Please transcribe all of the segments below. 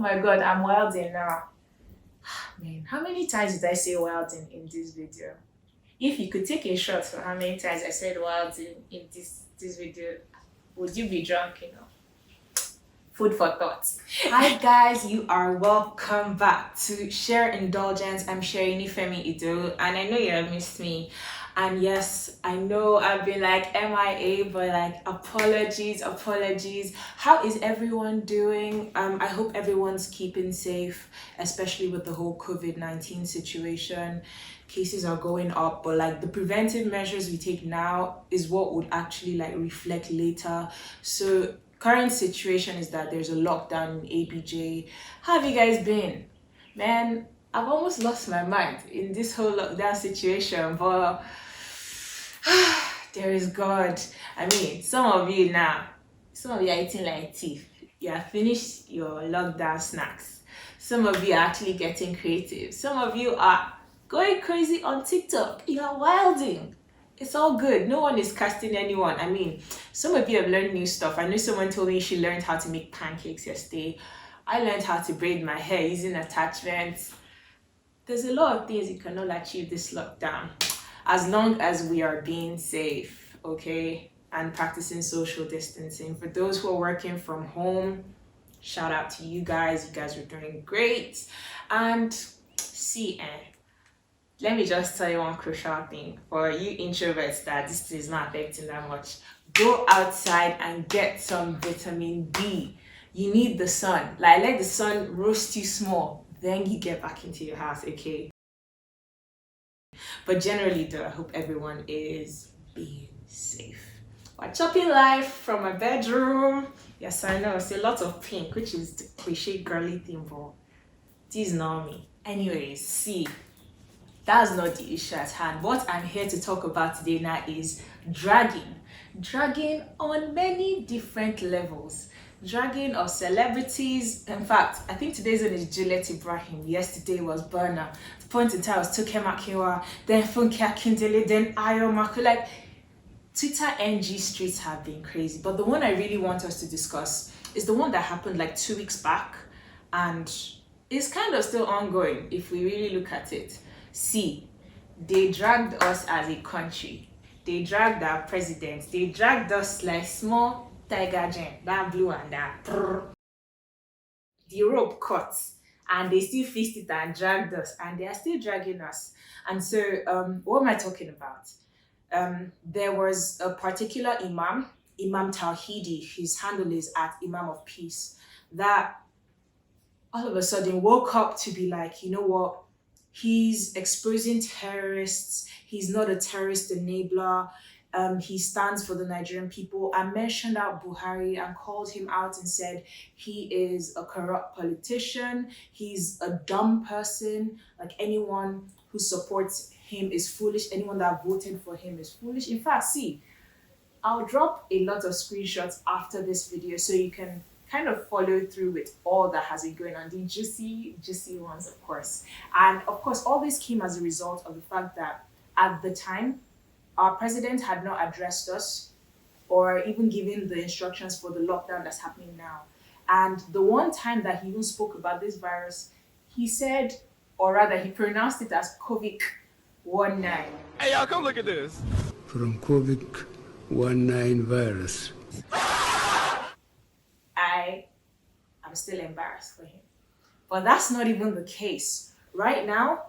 my god, I'm wilding now. Man, how many times did I say wilding in this video? If you could take a shot for how many times I said wilding in this video, would you be drunk enough? Food for thought. Hi guys, you are welcome back to Share Indulgence. I'm Sherry Femi Ido, and I know you have missed me. And yes, I know I've been like MIA, but like apologies. How is everyone doing? I hope everyone's keeping safe, especially with the whole COVID-19 situation. Cases are going up, but like the preventive measures we take now is what would actually like reflect later. So current situation is that there's a lockdown in ABJ. How have you guys been? Man, I've almost lost my mind in this whole lockdown situation, but there is God. I mean, some of you are eating like teeth. You have finished your lockdown snacks. Some of you are actually getting creative. Some of you are going crazy on TikTok. You are wilding. It's all good. No one is casting anyone. I mean, some of you have learned new stuff. I know someone told me she learned how to make pancakes yesterday. I learned how to braid my hair using attachments. There's a lot of things you cannot achieve this lockdown as long as we are being safe, okay? And practicing social distancing. For those who are working from home, shout out to you guys. You guys are doing great. And let me just tell you one crucial thing for you introverts that this is not affecting that much. Go outside and get some vitamin D. You need the sun. Like, let the sun roast you small, then you get back into your house, okay? But generally though, I hope everyone is being safe. We're chopping live from my bedroom. Yes, I know, it's a lot of pink, which is the cliche girly thing, but this is not me. Anyways, that's not the issue at hand. What I'm here to talk about today now is dragging. Dragging on many different levels. Dragging of celebrities. In fact, I think today's one is Juliet Ibrahim. Yesterday was Burna. The point in time was Toke Makiwa, then Funke Akindele, then Ayo Maku. Like, Twitter NG streets have been crazy. But the one I really want us to discuss is the one that happened like 2 weeks back. And it's kind of still ongoing if we really look at it. They dragged us as a country. They dragged our president. They dragged us like small tiger gen, that blue and that. The rope cut, and they still fixed it and dragged us, and they are still dragging us. And so, what am I talking about? There was a particular Imam Tawhidi, his handle is at Imam of Peace, that all of a sudden woke up to be like, you know what? He's exposing terrorists. He's not a terrorist enabler. He stands for the Nigerian people. I mentioned out Buhari and called him out and said he is a corrupt politician. He's a dumb person. Like, anyone who supports him is foolish. Anyone that voted for him is foolish. In fact, I'll drop a lot of screenshots after this video so you can kind of follow through with all that has been going on, the juicy ones, of course. And of course, all this came as a result of the fact that at the time, our president had not addressed us or even given the instructions for the lockdown that's happening now. And the one time that he even spoke about this virus, he said, or rather he pronounced it as COVID-19. Hey y'all, come look at this. From COVID-19 virus. I'm still embarrassed for him. But that's not even the case. Right now,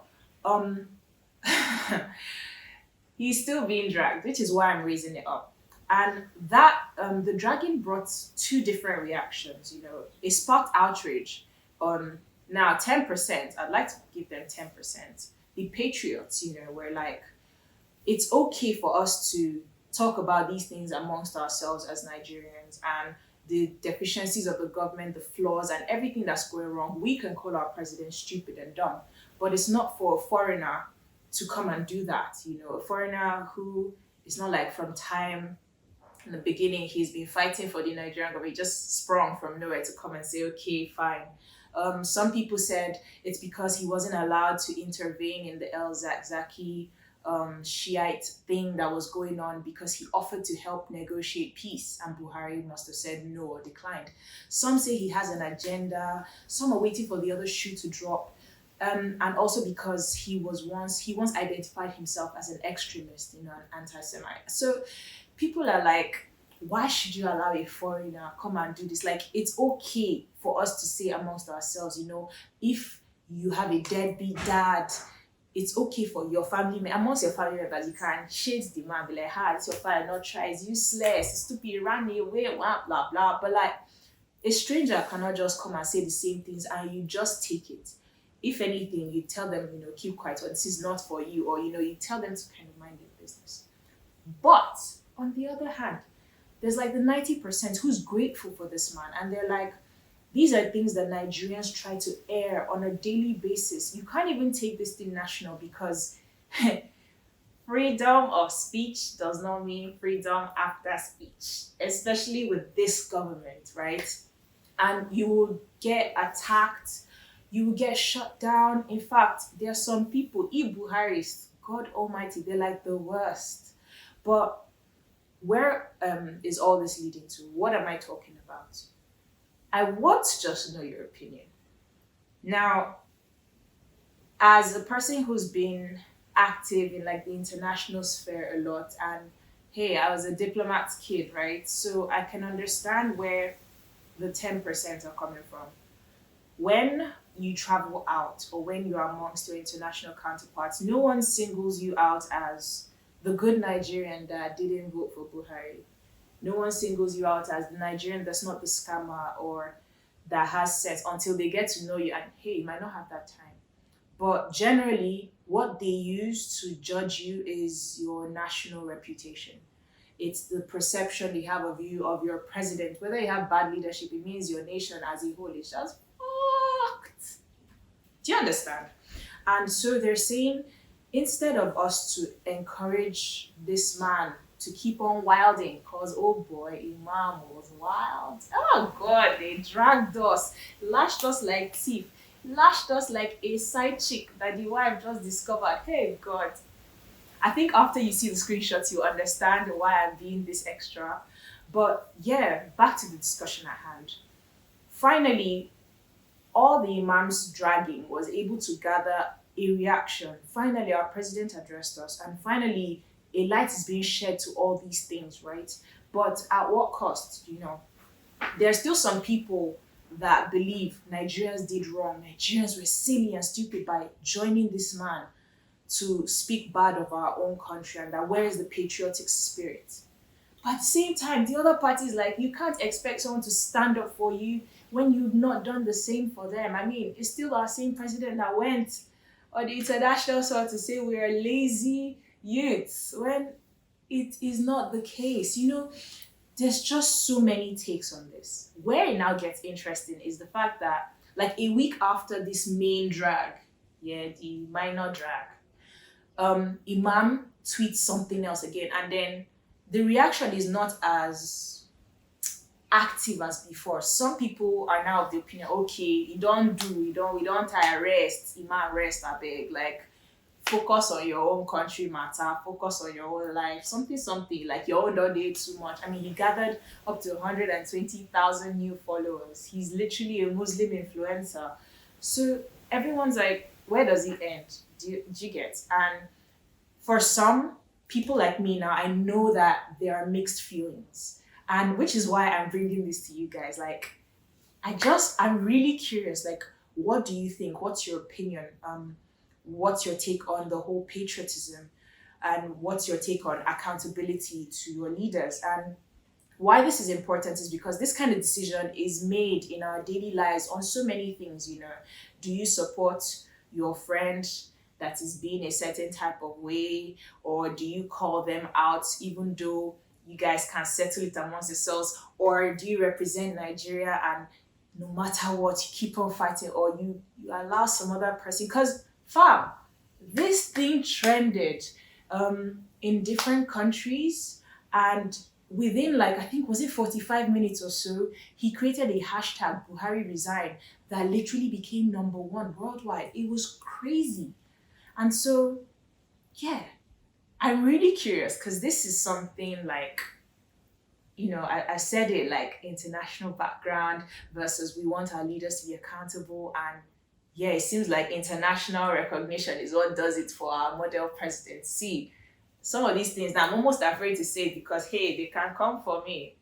he's still being dragged, which is why I'm raising it up. And that the dragging brought two different reactions, you know. It sparked outrage. Now 10%, I'd like to give them 10%. The Patriots, you know, were like, it's okay for us to talk about these things amongst ourselves as Nigerians, and the deficiencies of the government, the flaws, and everything that's going wrong. We can call our president stupid and dumb, but it's not for a foreigner to come and do that. You know, a foreigner who is not like from time in the beginning, he's been fighting for the Nigerian government, he just sprung from nowhere to come and say, okay, fine. Some people said it's because he wasn't allowed to intervene in the El Zakzaki Shiite thing that was going on because he offered to help negotiate peace, and Buhari must have said no or declined. Some say he has an agenda. Some are waiting for the other shoe to drop. And also because he once identified himself as an extremist, an anti-Semite. So people are like, why should you allow a foreigner come and do this? Like, it's okay for us to say amongst ourselves, if you have a deadbeat dad, it's okay for your family, amongst your family members, you can shade the man, be like, it's your father, not try, it's useless, it's stupid, ran away, blah, blah, blah. But like, a stranger cannot just come and say the same things and you just take it. If anything, you tell them, keep quiet, or this is not for you, or, you tell them to kind of mind their business. But on the other hand, there's like the 90% who's grateful for this man, and they're like, these are things that Nigerians try to air on a daily basis. You can't even take this thing national because freedom of speech does not mean freedom after speech, especially with this government, right? And you will get attacked, you will get shut down. In fact, there are some people, Buhari's, God Almighty, they're like the worst. But where is all this leading to? What am I talking about? I want to just know your opinion. Now, as a person who's been active in like the international sphere a lot, and hey, I was a diplomat's kid, right? So I can understand where the 10% are coming from. When you travel out or when you're amongst your international counterparts, no one singles you out as the good Nigerian that didn't vote for Buhari. No one singles you out as the Nigerian that's not the scammer or that has sense until they get to know you, and hey, you might not have that time. But generally, what they use to judge you is your national reputation. It's the perception they have of you, of your president. Whether you have bad leadership, it means your nation as a whole is just fucked. Do you understand? And so they're saying, instead of us to encourage this man to keep on wilding, because oh boy, Imam was wild. Oh God, they dragged us, lashed us like teeth, lashed us like a side chick that the wife just discovered. Hey God. I think after you see the screenshots, you understand why I'm being this extra. But yeah, back to the discussion at hand. Finally, all the imams dragging was able to gather a reaction. Finally, our president addressed us, and finally, a light is being shed to all these things, right? But at what cost? There's still some people that believe Nigerians did wrong. Nigerians were silly and stupid by joining this man to speak bad of our own country, and that where is the patriotic spirit? But at the same time, the other party is like, you can't expect someone to stand up for you when you've not done the same for them. I mean, it's still our same president that went on the international sort to say we are lazy youths when it is not the case. There's just so many takes on this. Where it now gets interesting is the fact that like a week after this main drag, the minor drag, Imam tweets something else again, and then the reaction is not as active as before. Some people are now of the opinion, okay, we don't arrest, Imam arrest, I beg, like focus on your own country matter, focus on your own life, something, like your own don't do too much. I mean, he gathered up to 120,000 new followers. He's literally a Muslim influencer. So everyone's like, where does it end? Do you get? And for some people like me now, I know that there are mixed feelings. And which is why I'm bringing this to you guys. Like, I'm really curious, like, what do you think? What's your opinion? What's your take on the whole patriotism? And what's your take on accountability to your leaders? And why this is important is because this kind of decision is made in our daily lives on so many things, Do you support your friend that is being a certain type of way? Or do you call them out even though you guys can settle it amongst yourselves? Or do you represent Nigeria and no matter what, you keep on fighting, or you allow some other person? Because fam, this thing trended in different countries, and within like, I think, was it 45 minutes or so, he created a hashtag Buhari resign that literally became #1 worldwide. It was crazy. And so, yeah, I'm really curious because this is something like, I said it, like international background versus we want our leaders to be accountable. And yeah, it seems like international recognition is what does it for our model president. See, some of these things now I'm almost afraid to say because, hey, they can come for me.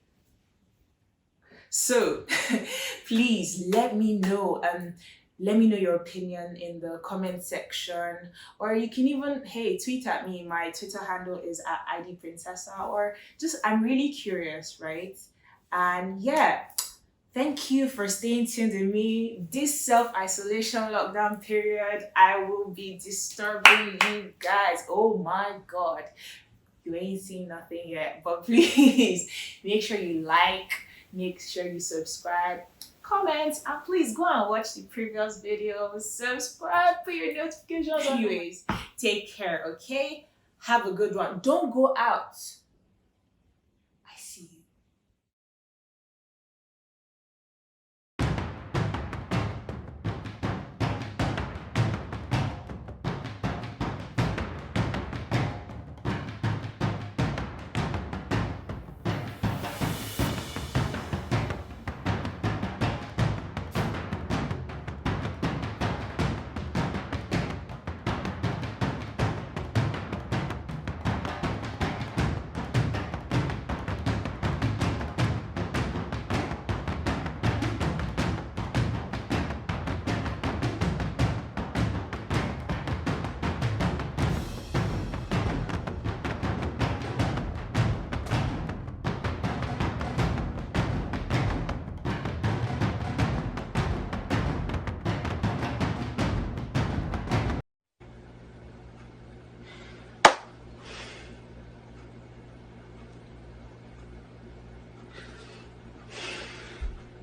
So please let me know. Let me know your opinion in the comment section, or you can even, hey, tweet at me. My Twitter handle is @IDPrincessa, or just, I'm really curious, right? And yeah, thank you for staying tuned with me. This self-isolation lockdown period, I will be disturbing you guys. Oh my God. You ain't seen nothing yet, but please make sure you like, make sure you subscribe, comment, and please go and watch the previous videos. Subscribe, put your notifications on. Anyways, take care, okay? Have a good one. Don't go out.